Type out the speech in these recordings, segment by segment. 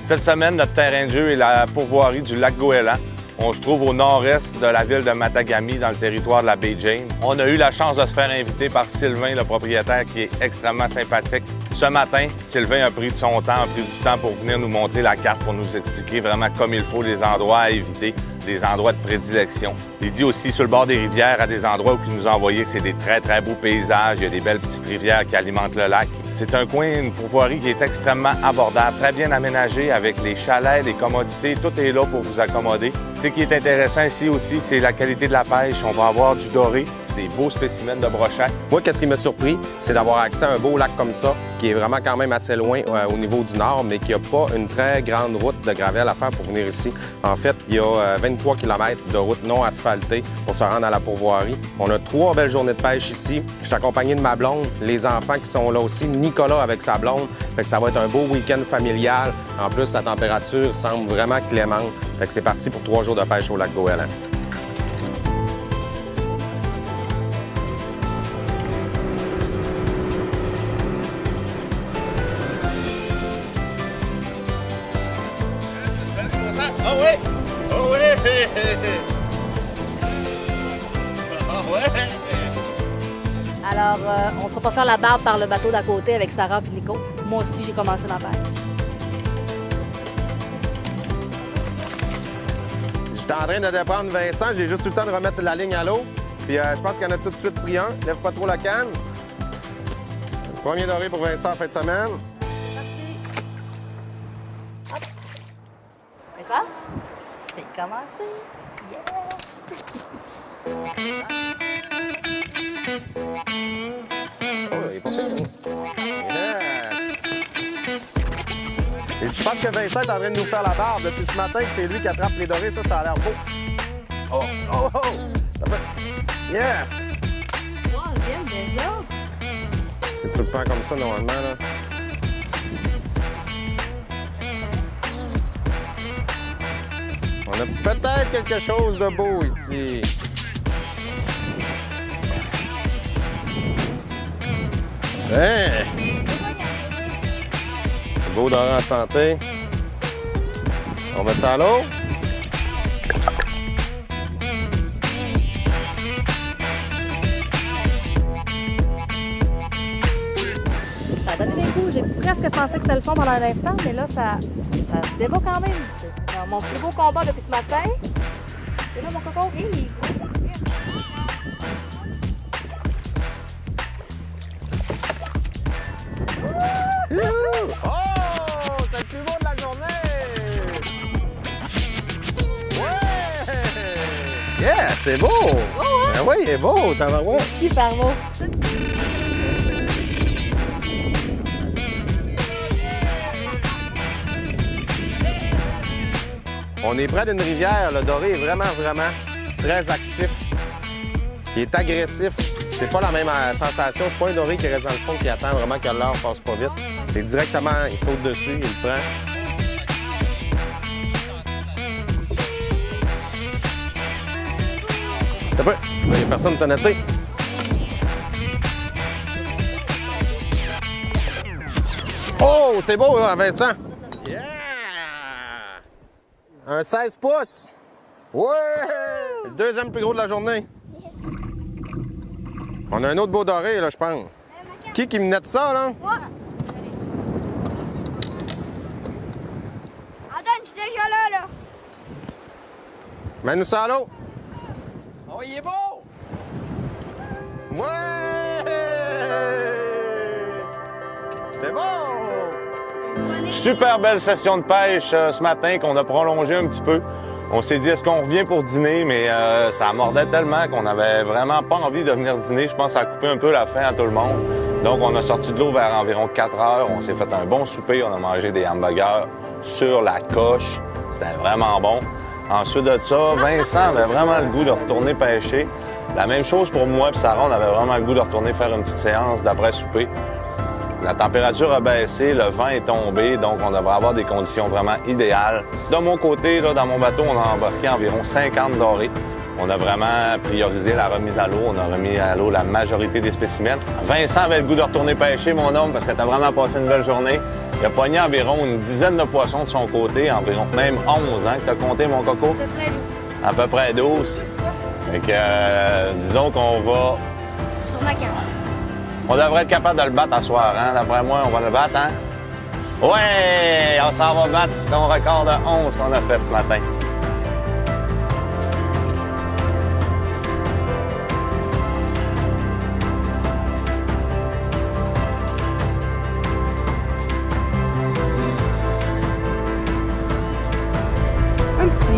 Cette semaine, notre terrain de jeu est la pourvoirie du lac Goéland. On se trouve au nord-est de la ville de Matagami, dans le territoire de la baie James. On a eu la chance de se faire inviter par Sylvain, le propriétaire, qui est extrêmement sympathique. Ce matin, Sylvain a pris de son temps, a pris du temps pour venir nous montrer la carte, pour nous expliquer vraiment comme il faut les endroits à éviter, des endroits de prédilection. Il dit aussi sur le bord des rivières, à des endroits où il nous a envoyé que c'est des très, très beaux paysages. Il y a des belles petites rivières qui alimentent le lac. C'est un coin, une pourvoirie qui est extrêmement abordable, très bien aménagé avec les chalets, les commodités. Tout est là pour vous accommoder. Ce qui est intéressant ici aussi, c'est la qualité de la pêche. On va avoir du doré, des beaux spécimens de brochette. Moi, qu'est-ce qui m'a surpris, c'est d'avoir accès à un beau lac comme ça, qui est vraiment quand même assez loin au niveau du nord, mais qui n'a pas une très grande route de gravel à faire pour venir ici. En fait, il y a 23 km de route non asphaltée pour se rendre à la pourvoirie. On a 3 belles journées de pêche ici. Je suis accompagné de ma blonde, les enfants qui sont là aussi, Nicolas avec sa blonde. Fait que ça va être un beau week-end familial. En plus, la température semble vraiment clémente. Fait que c'est parti pour 3 jours de pêche au lac Goéland. Ah ouais! Ah ouais! Ah ouais! Alors, on ne sera pas faire la barbe par le bateau d'à côté avec Sarah et Nico. Moi aussi, j'ai commencé la pêche. J'étais en train de déprendre Vincent, j'ai juste eu le temps de remettre la ligne à l'eau. Puis je pense qu'il y en a tout de suite pris un. Lève pas trop la canne. Premier doré pour Vincent en fin de semaine. C'est ça? C'est commencé. Oh, il est pas fini. Yes! Et je pense que Vincent est en train de nous faire la barbe depuis ce matin, que c'est lui qui attrape les dorés. Ça a l'air beau. Oh, oh, oh! Yes! Troisième déjà. Si tu le prends comme ça, normalement, là. On a peut-être quelque chose de beau ici. Tiens! C'est beau doré en santé. On met ça à l'eau? Ça a donné des coups. J'ai presque pensé que c'était le fond pendant un instant, mais là, ça se débat quand même. C'est mon plus beau combat depuis ce matin. C'est là mon coco. Hey. Youhou! Oh! C'est le plus beau de la journée! Ouais! Yeah! C'est beau! Oh, ouais. Ben oui, il est beau, t'as vu? Super beau. On est près d'une rivière. Le doré est vraiment, vraiment très actif. Il est agressif. C'est pas la même sensation. C'est pas un doré qui reste dans le fond qui attend vraiment que l'heure passe pas vite. C'est directement, il saute dessus, il le prend. C'est pas. Il y a personne de t'honnêteté. Oh, c'est beau, là, Vincent. Yeah! Un 16 pouces. Ouais! Le deuxième plus gros de la journée. On a un autre beau doré, là, je pense. Qui me nette ça, là? Moi. Antoine, tu es déjà là. Mets-nous ça à l'eau. Oh, il est beau! Ouais! C'est beau! Super belle session de pêche ce matin qu'on a prolongé un petit peu. On s'est dit, est-ce qu'on revient pour dîner? Mais ça mordait tellement qu'on n'avait vraiment pas envie de venir dîner. Je pense que ça a coupé un peu la faim à tout le monde. Donc, on a sorti de l'eau vers environ 4 heures. On s'est fait un bon souper. On a mangé des hamburgers sur la coche. C'était vraiment bon. Ensuite de ça, Vincent avait vraiment le goût de retourner pêcher. La même chose pour moi et Sarah, on avait vraiment le goût de retourner faire une petite séance d'après-souper. La température a baissé, le vent est tombé, donc on devrait avoir des conditions vraiment idéales. De mon côté, là, dans mon bateau, on a embarqué environ 50 dorés. On a vraiment priorisé la remise à l'eau. On a remis à l'eau la majorité des spécimens. Vincent avait le goût de retourner pêcher, mon homme, parce que tu as vraiment passé une belle journée. Il a pogné environ une dizaine de poissons de son côté, environ même 11, hein, que t'as compté, mon coco? À peu près 12. À peu près 12. Juste toi. Fait que, disons qu'on va... Sur ma carte. On devrait être capable de le battre à soir, hein? D'après moi, on va le battre, hein? Ouais! On s'en va battre ton record de 11 qu'on a fait ce matin. Un petit.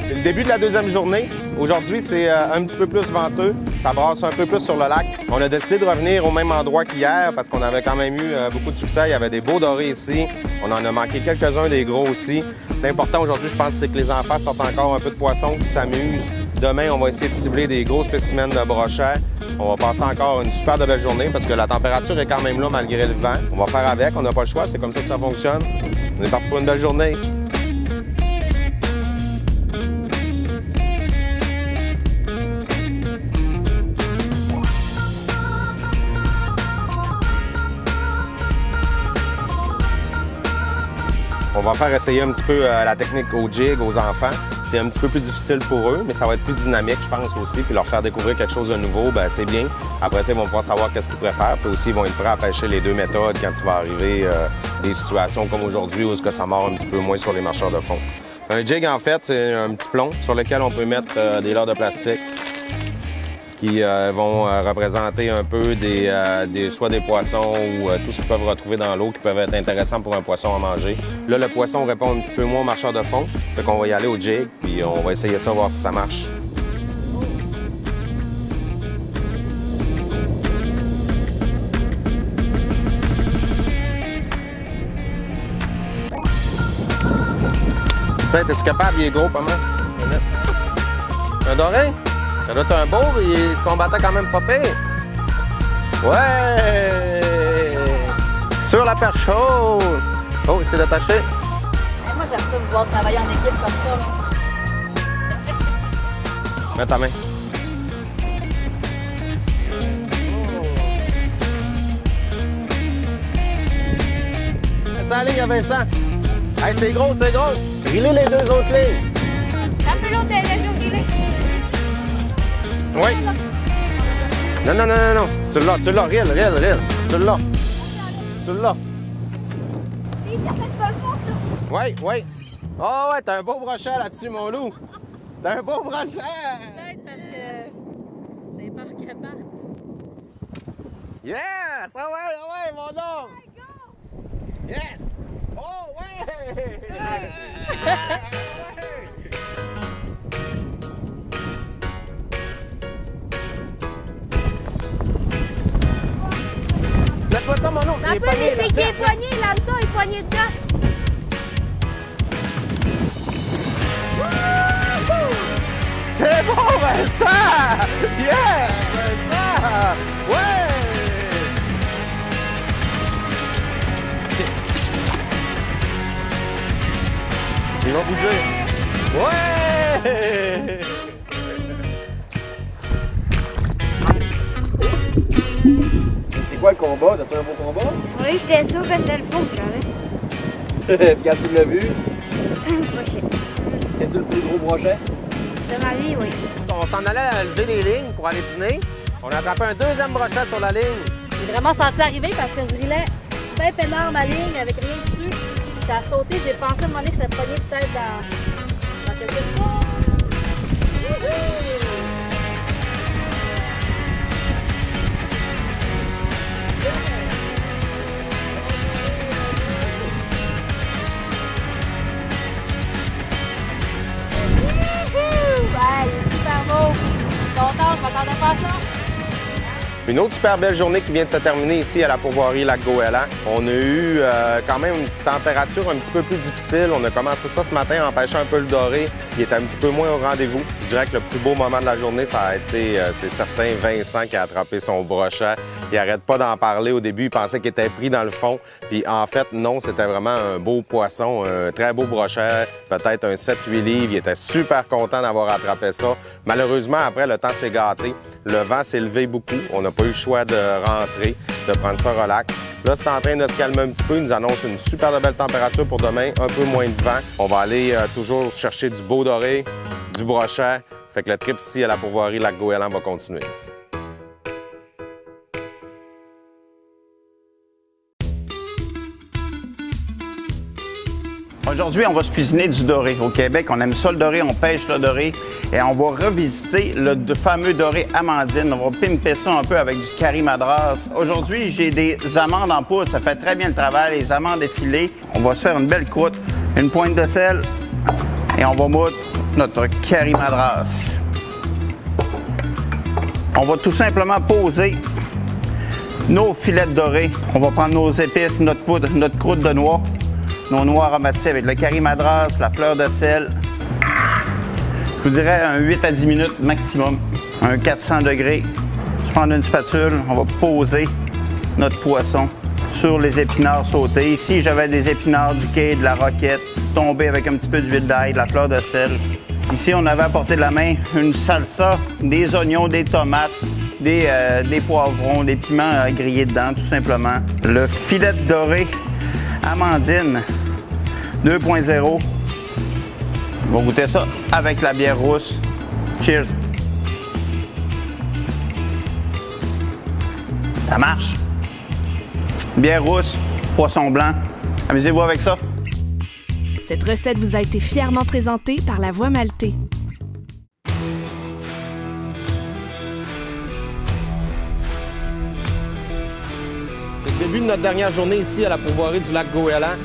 C'est le début de la deuxième journée. Aujourd'hui, c'est un petit peu plus venteux. Ça brasse un peu plus sur le lac. On a décidé de revenir au même endroit qu'hier parce qu'on avait quand même eu beaucoup de succès. Il y avait des beaux dorés ici. On en a manqué quelques-uns, des gros aussi. L'important aujourd'hui, je pense, c'est que les enfants sortent encore un peu de poissons, qui s'amusent. Demain, on va essayer de cibler des gros spécimens de brochet. On va passer encore une super de belle journée parce que la température est quand même là malgré le vent. On va faire avec, on n'a pas le choix, c'est comme ça que ça fonctionne. On est parti pour une belle journée. On va faire essayer un petit peu la technique au jig aux enfants. C'est un petit peu plus difficile pour eux, mais ça va être plus dynamique, je pense aussi. Puis leur faire découvrir quelque chose de nouveau, ben c'est bien. Après ça, ils vont pouvoir savoir qu'est-ce qu'ils préfèrent. Puis aussi, ils vont être prêts à pêcher les deux méthodes quand il va arriver des situations comme aujourd'hui où est-ce que ça mord un petit peu moins sur les marcheurs de fond. Un jig, en fait, c'est un petit plomb sur lequel on peut mettre des leurres de plastique qui vont représenter un peu soit des poissons ou tout ce qu'ils peuvent retrouver dans l'eau qui peuvent être intéressants pour un poisson à manger. Là, le poisson répond un petit peu moins au marcheur de fond, fait qu'on va y aller au jig, puis on va essayer ça, voir si ça marche. Tiens, es-tu capable? Il est gros, pas mal. Un doré? Ça doit être un beau, il se combattait quand même pas pire. Ouais! Sur la perche chaude! Oh, il s'est détaché. Moi, j'aime ça vous voir travailler en équipe comme ça. Là. Mets ta main. Ça ligne à Vincent. Hey, c'est gros, c'est gros. Grillez les deux autres lignes. Un peu l'autre, elle est déjà grillée. Oui. Non, non, non, non, non. Tu l'as, rille. Tu l'as. Tu l'as. C'est certain que c'est pas le fond, ça. Oui, oui. Oh, ouais, t'as un beau brochet là-dessus, mon loup. T'as un beau brochet. Peut-être parce que j'ai peur qu'elle parte. Yes! Ah ouais, mon homme! Yes! Oh, ouais! Laisse-moi ça, mon homme. Un peu, mais c'est qui est poigné, l'hameçon est poigné dedans. C'est bon, Vincent! Yes! Vincent! Ouais! Ils vont bouger. Ouais! C'est quoi le combat? T'as fait un beau combat? Oui, j'étais sûre que c'était le fond que j'avais. Quand tu l'as vu, C'est un crochet. c'est-tu le plus gros brochet? De ma vie, oui. On s'en allait à lever les lignes pour aller dîner. On a attrapé un deuxième brochet sur la ligne. J'ai vraiment senti arriver parce que je grillais bien peinard ma ligne avec rien dessus. Ça a sauté, j'ai pensé à un moment donné que j'étais pognée peut-être dans quelque chose. Ouais, il est super beau. Je suis contente, je m'attendais pas à ça. Une autre super belle journée qui vient de se terminer ici à la pourvoirie Lac-Goéland. On a eu quand même une température un petit peu plus difficile. On a commencé ça ce matin en pêchant un peu le doré. Il était un petit peu moins au rendez-vous. Je dirais que le plus beau moment de la journée, ça a été, c'est certain, Vincent qui a attrapé son brochet. Il arrête pas d'en parler au début. Il pensait qu'il était pris dans le fond. Puis en fait, non, c'était vraiment un beau poisson, un très beau brochet, peut-être un 7-8 livres. Il était super content d'avoir attrapé ça. Malheureusement, après, le temps s'est gâté. Le vent s'est levé beaucoup. On n'a pas eu le choix de rentrer, de prendre ça relax. Là, c'est en train de se calmer un petit peu. Ils nous annoncent une super belle température pour demain, un peu moins de vent. On va aller toujours chercher du beau doré, du brochet. Fait que le trip ici à la pourvoirie Lac-Goéland va continuer. Aujourd'hui, on va se cuisiner du doré. Au Québec, on aime ça le doré, on pêche le doré et on va revisiter le fameux doré Amandine. On va pimper ça un peu avec du curry madras. Aujourd'hui, j'ai des amandes en poudre, ça fait très bien le travail, les amandes effilées. On va se faire une belle croûte, une pointe de sel et on va moudre notre curry madras. On va tout simplement poser nos filets de doré. On va prendre nos épices, notre poudre, notre croûte de noix, nos noix aromatisées avec le curry madras, la fleur de sel. Je vous dirais un 8 à 10 minutes maximum, un 400 degrés. Je prends une spatule, on va poser notre poisson sur les épinards sautés. Ici, j'avais des épinards, du quai, de la roquette, tombés avec un petit peu d'huile d'ail, de la fleur de sel. Ici, on avait à portée de la main une salsa, des oignons, des tomates, des poivrons, des piments grillés dedans, tout simplement. Le filet de doré Amandine 2.0. On va goûter ça avec la bière rousse. Cheers! Ça marche. Bière rousse, poisson blanc. Amusez-vous avec ça. Cette recette vous a été fièrement présentée par La Voie Maltais. C'est le début de notre dernière journée ici à la pourvoirie du Lac-Goéland.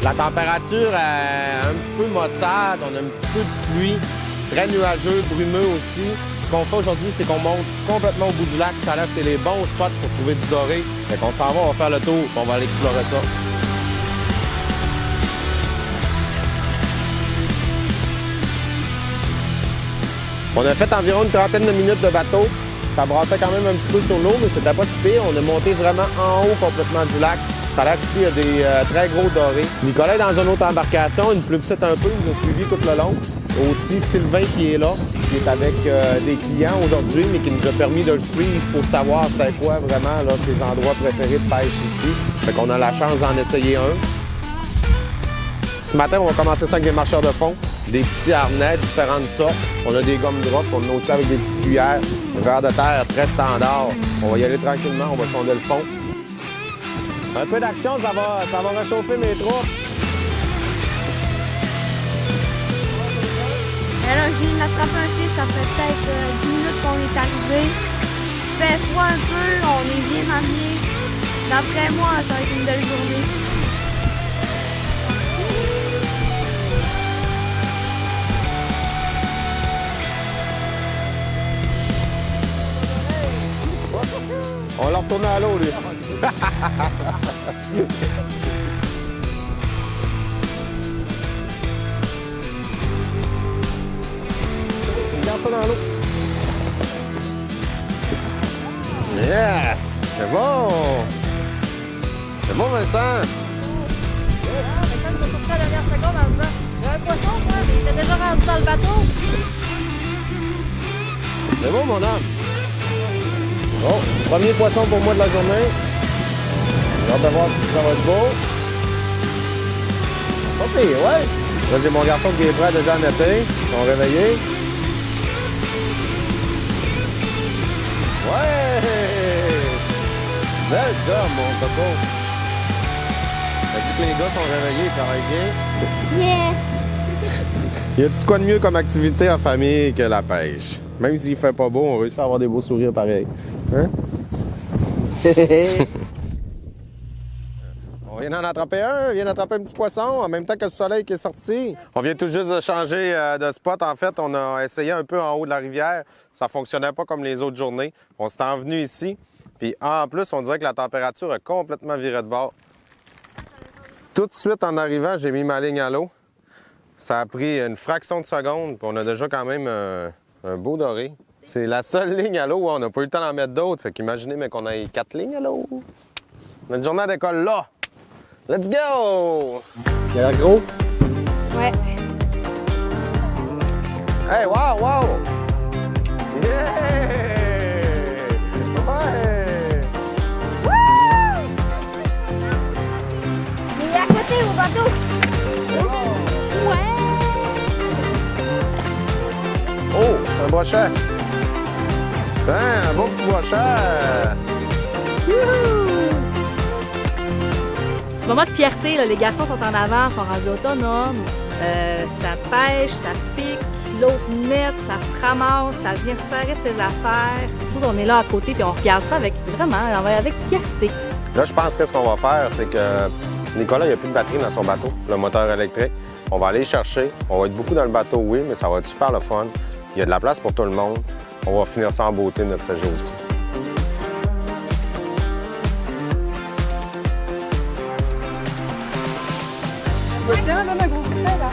La température est un petit peu maussade, on a un petit peu de pluie, très nuageux, brumeux aussi. Ce qu'on fait aujourd'hui, c'est qu'on monte complètement au bout du lac. Ça a l'air que c'est les bons spots pour trouver du doré. Fait qu'on s'en va, on va faire le tour, puis on va aller explorer ça. On a fait environ une trentaine de minutes de bateau. Ça brassait quand même un petit peu sur l'eau, mais c'était pas si pire. On est monté vraiment en haut complètement du lac. Ça a l'air qu'ici, il y a des très gros dorés. Nicolas est dans une autre embarcation, une plus petite un peu, il nous a suivis tout le long. Aussi Sylvain qui est là, qui est avec des clients aujourd'hui, mais qui nous a permis de le suivre pour savoir c'était quoi vraiment là, ses endroits préférés de pêche ici. Fait qu'on a la chance d'en essayer un. Ce matin, on va commencer ça avec des marcheurs de fond, des petits harnais, différentes sortes. On a des gommes drops, on a aussi avec des petites cuillères, un verre de terre très standard. On va y aller tranquillement, on va sonder le fond. Un peu d'action, ça va réchauffer mes troupes. Alors, je viens d'attraper un fiche, ça fait peut-être 10 minutes qu'on est arrivé. Il fait froid un peu, on est bien ramené. D'après moi, ça va être une belle journée. On l'a retourné à l'eau, lui. Regarde ça dans l'eau. Yes! C'est bon! C'est bon, Vincent! Vincent nous a sorti à la dernière seconde en disant « J'ai un poisson, moi, mais il était déjà rendu dans le bateau. » C'est bon, mon homme! Bon, premier poisson pour moi de la journée. J'ai hâte de voir si ça va être beau. Pas pire, ouais. Là, j'ai mon garçon qui est prêt déjà à netter. Ils sont réveillés. Ouais! Bel job, mon coco. As-tu que les gars sont réveillés, ils travaillent bien? Yes! Y a-tu de quoi de mieux comme activité en famille que la pêche? Même s'il fait pas beau, on réussit à avoir des beaux sourires pareils. Hein? On vient d'en attraper un, on vient d'attraper un petit poisson en même temps que le soleil qui est sorti. On vient tout juste de changer de spot. En fait, on a essayé un peu en haut de la rivière. Ça fonctionnait pas comme les autres journées. On s'est envenu ici. Puis en plus, on dirait que la température a complètement viré de bord. Tout de suite en arrivant, j'ai mis ma ligne à l'eau. Ça a pris une fraction de seconde, puis on a déjà quand même un beau doré. C'est la seule ligne à l'eau, on n'a pas eu le temps d'en mettre d'autres. Fait qu'imaginez mais qu'on ait 4 lignes à l'eau. Notre journée d'école là. Let's go! Il a l'air gros? Ouais. Hey, wow, wow! Yeah! Ouais! Il est à côté au bateau. Oh, c'est un brochet! Un beau petit brochet! C'est un moment de fierté, là. Les garçons sont en avant, sont rendus autonomes. Ça pêche, ça pique, l'autre net, ça se ramasse, ça vient serrer ses affaires. Nous, on est là à côté puis on regarde ça avec fierté. Là, je pense que ce qu'on va faire, c'est que Nicolas, il n'y a plus de batterie dans son bateau, le moteur électrique. On va aller chercher. On va être beaucoup dans le bateau, oui, mais ça va être super le fun. Il y a de la place pour tout le monde. On va finir ça en beauté, notre séjour aussi. Tiens, donne un gros coup de tête, là.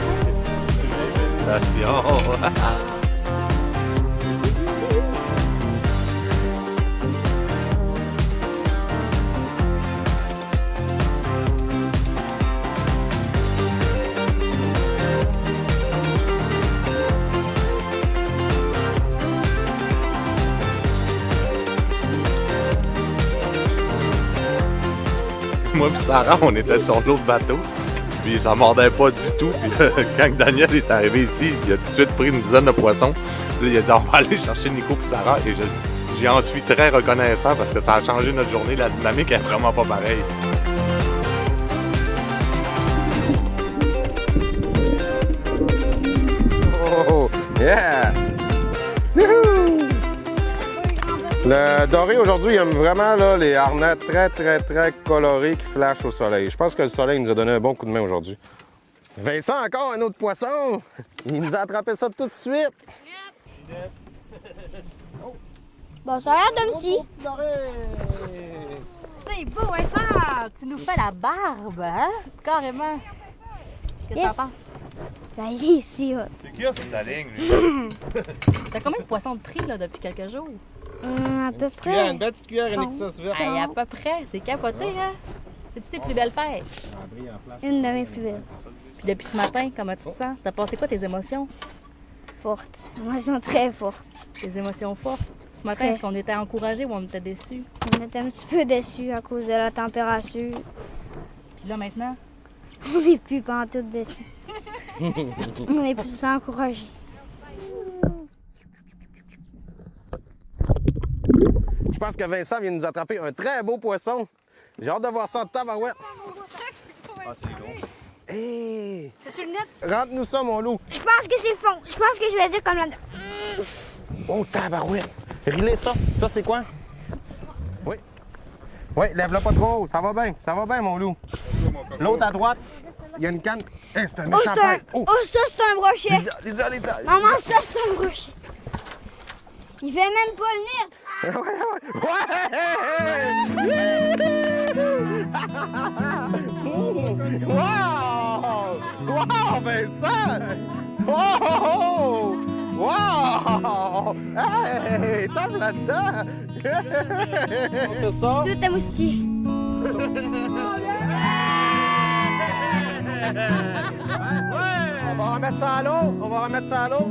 Moi et Sarah, on était sur l'autre bateau. Puis ça mordait pas du tout. Puis quand Daniel est arrivé ici, il a tout de suite pris une dizaine de poissons. Puis là, il a dit on va aller chercher Nico et Sarah. Et j'en suis très reconnaissant parce que ça a changé notre journée. La dynamique est vraiment pas pareille. Oh, yeah! Wouhou! Le doré aujourd'hui, il aime vraiment là, les harnais très colorés qui flashent au soleil. Je pense que le soleil nous a donné un bon coup de main aujourd'hui. Vincent, encore un autre poisson! Il nous a attrapé ça tout de suite! Bon, ça a l'air d'un petit. C'est beau, hein, ça? Tu nous fais la barbe, hein? Carrément. Qu'est-ce que Yes. t'en penses? Ben, il est ici, ouais. C'est qui a sur ta ligne, lui? T'as combien de poissons de prix, là, depuis quelques jours? À peu près. Une belle petite cuillère Alexis verte. Hey, à peu près. C'est capoté, hein? C'est-tu tes plus belles pêches? Une de mes plus belles. Puis depuis ce matin, comment tu te sens? T'as passé quoi tes émotions? Fortes. Émotions très fortes. Tes émotions fortes. Ce matin, Très. est-ce qu'on était encouragés ou on était déçus? On était un petit peu déçus à cause de la température. Puis là, maintenant? On n'est plus pantoute déçus. On est plus encouragés. Je pense que Vincent vient de nous attraper un très beau poisson. J'ai hâte de voir ça en tabarouette. Ah, c'est gros. Hey! As-tu le net? Rentre-nous ça, mon loup. Je pense que c'est fond. Je pense que je vais dire comme la... Oh, tabarouette! Rilez ça. Ça, c'est quoi? Oui. Oui, lève-le pas trop. Ça va bien, mon loup. L'autre à droite, il y a une canne. Hey, c'est un Oh, méchant c'est un... pêche. Oh! oh, ça, c'est un brochet. Les Maman, ça, c'est un brochet. Il fait même pas le net. Wow! Wow, Vincent! Wow! Wow! Hey! Tape là-dedans! C'est ça? Tout est moustillé. On va remettre ça à l'eau.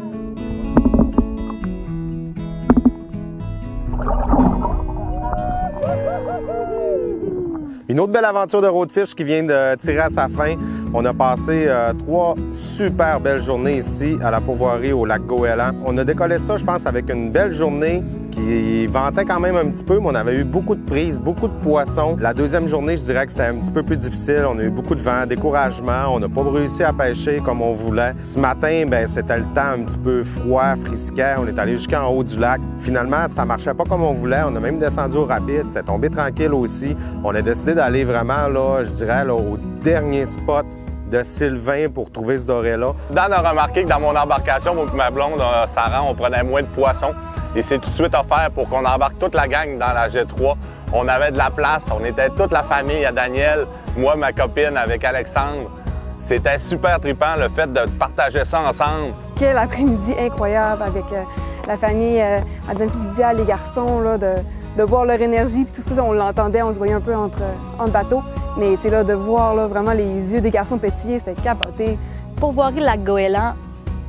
Une autre belle aventure de roadfish qui vient de tirer à sa fin. On a passé 3 super belles journées ici à la pourvoirie au lac Goéland. On a décollé ça, je pense, avec une belle journée qui ventait quand même un petit peu, mais on avait eu beaucoup de prises, beaucoup de poissons. La deuxième journée, je dirais que c'était un petit peu plus difficile. On a eu beaucoup de vent, découragement. On n'a pas réussi à pêcher comme on voulait. Ce matin, ben c'était le temps un petit peu froid, frisquet. On est allé jusqu'en haut du lac. Finalement, ça marchait pas comme on voulait. On a même descendu au rapide. C'est tombé tranquille aussi. On a décidé d'aller vraiment, là, je dirais, là, au dernier spot de Sylvain pour trouver ce doré-là. Dan a remarqué que dans mon embarcation, moi et ma blonde, Sarah, on prenait moins de poissons. Et c'est tout de suite offert pour qu'on embarque toute la gang dans la G3. On avait de la place, on était toute la famille à Daniel, moi, ma copine avec Alexandre. C'était super trippant, le fait de partager ça ensemble. Quel après-midi incroyable avec la famille, Madame Lydia, les garçons, là, de voir leur énergie, puis tout ça, on l'entendait, on se voyait un peu entre bateaux. Mais là, de voir là, vraiment les yeux des garçons pétiller, c'était capoté. Pourvoirie Lac Goéland,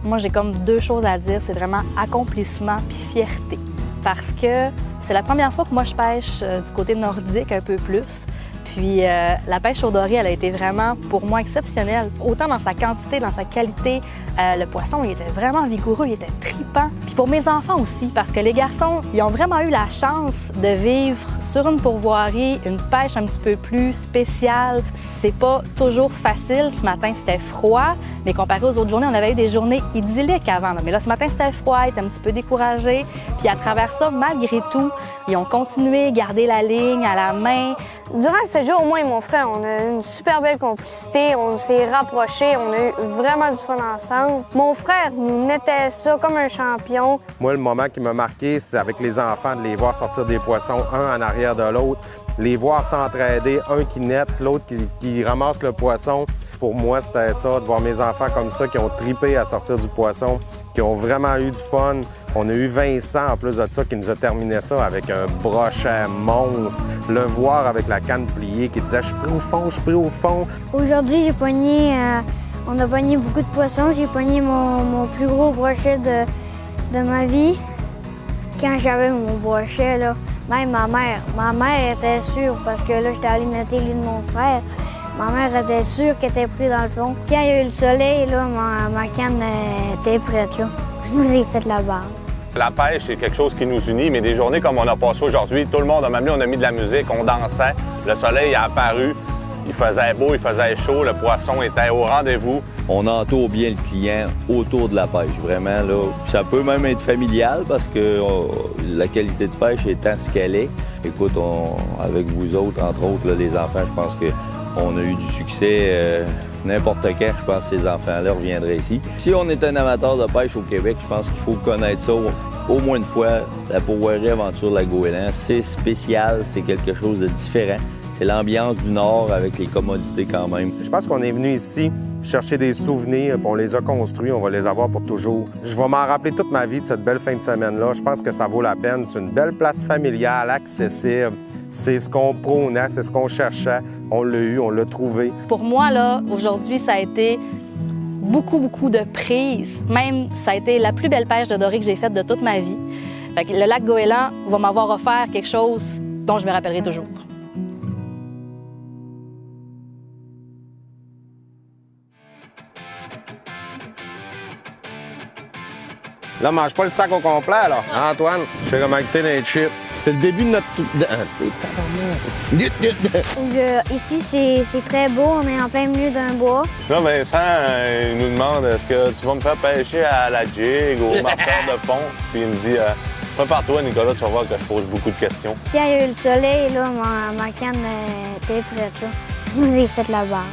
moi, j'ai comme 2 choses à dire. C'est vraiment accomplissement puis fierté. Parce que c'est la première fois que moi, je pêche du côté nordique un peu plus. Puis la pêche au doré, elle a été vraiment, pour moi, exceptionnelle. Autant dans sa quantité, dans sa qualité. Le poisson, il était vraiment vigoureux, il était tripant. Puis pour mes enfants aussi, parce que les garçons, ils ont vraiment eu la chance de vivre sur une pourvoirie, une pêche un petit peu plus spéciale. C'est pas toujours facile. Ce matin, c'était froid, mais comparé aux autres journées, on avait eu des journées idylliques avant. Mais là, ce matin, c'était froid, ils étaient un petit peu découragés. Puis à travers ça, malgré tout, ils ont continué, gardé la ligne à la main. Durant ce jour, moi et mon frère, on a eu une super belle complicité, on s'est rapprochés, on a eu vraiment du fun ensemble. Mon frère nous nettait ça comme un champion. Moi, le moment qui m'a marqué, c'est avec les enfants, de les voir sortir des poissons, un en arrière de l'autre, les voir s'entraider, un qui nette, l'autre qui ramasse le poisson. Pour moi, c'était ça, de voir mes enfants comme ça, qui ont tripé à sortir du poisson, qui ont vraiment eu du fun. On a eu Vincent, en plus de ça, qui nous a terminé ça avec un brochet monstre. Le voir avec la canne pliée, qui disait « Je suis pris au fond, je suis pris au fond ». Aujourd'hui, j'ai pogné, on a pogné beaucoup de poissons. J'ai pogné mon plus gros brochet de ma vie. Quand j'avais mon brochet, là, même ma mère était sûre, parce que là, j'étais allée netter lui de mon frère. Ma mère était sûre qu'elle était prise dans le fond. Quand il y a eu le soleil, là, ma canne était prête. Là. Je vous ai fait la barre. La pêche, c'est quelque chose qui nous unit, mais des journées comme on a passé aujourd'hui, tout le monde a m'amené, on a mis de la musique, on dansait, le soleil a apparu, il faisait beau, il faisait chaud, le poisson était au rendez-vous. On entoure bien le client autour de la pêche, vraiment. Là. Ça peut même être familial parce que la qualité de pêche étant ce qu'elle est. Écoute, avec vous autres, entre autres, là, les enfants, je pense qu'on a eu du succès n'importe quand. Je pense que ces enfants-là reviendraient ici. Si on est un amateur de pêche au Québec, je pense qu'il faut connaître ça au moins une fois. La pourvoirie Aventure Lac Goéland, c'est spécial, c'est quelque chose de différent. C'est l'ambiance du Nord avec les commodités quand même. Je pense qu'on est venu ici chercher des souvenirs, puis on les a construits, on va les avoir pour toujours. Je vais m'en rappeler toute ma vie de cette belle fin de semaine-là. Je pense que ça vaut la peine. C'est une belle place familiale, accessible. C'est ce qu'on prônait, c'est ce qu'on cherchait. On l'a eu, on l'a trouvé. Pour moi, là, aujourd'hui, ça a été beaucoup de prises. Même, ça a été la plus belle pêche de doré que j'ai faite de toute ma vie. Fait que le lac Goéland va m'avoir offert quelque chose dont je me rappellerai toujours. Là, mange pas le sac au complet, là. Antoine, je sais comment goûter les chips. C'est le début de notre... Ici, c'est très beau. On est en plein milieu d'un bois. Là, Vincent, il nous demande est-ce que tu vas me faire pêcher à la jig, au marcheur de pont? Puis il me dit prépare-toi, Nicolas, tu vas voir que je pose beaucoup de questions. Quand il y a eu le soleil, là, ma canne était prête. Là. Je vous ai fait la barre.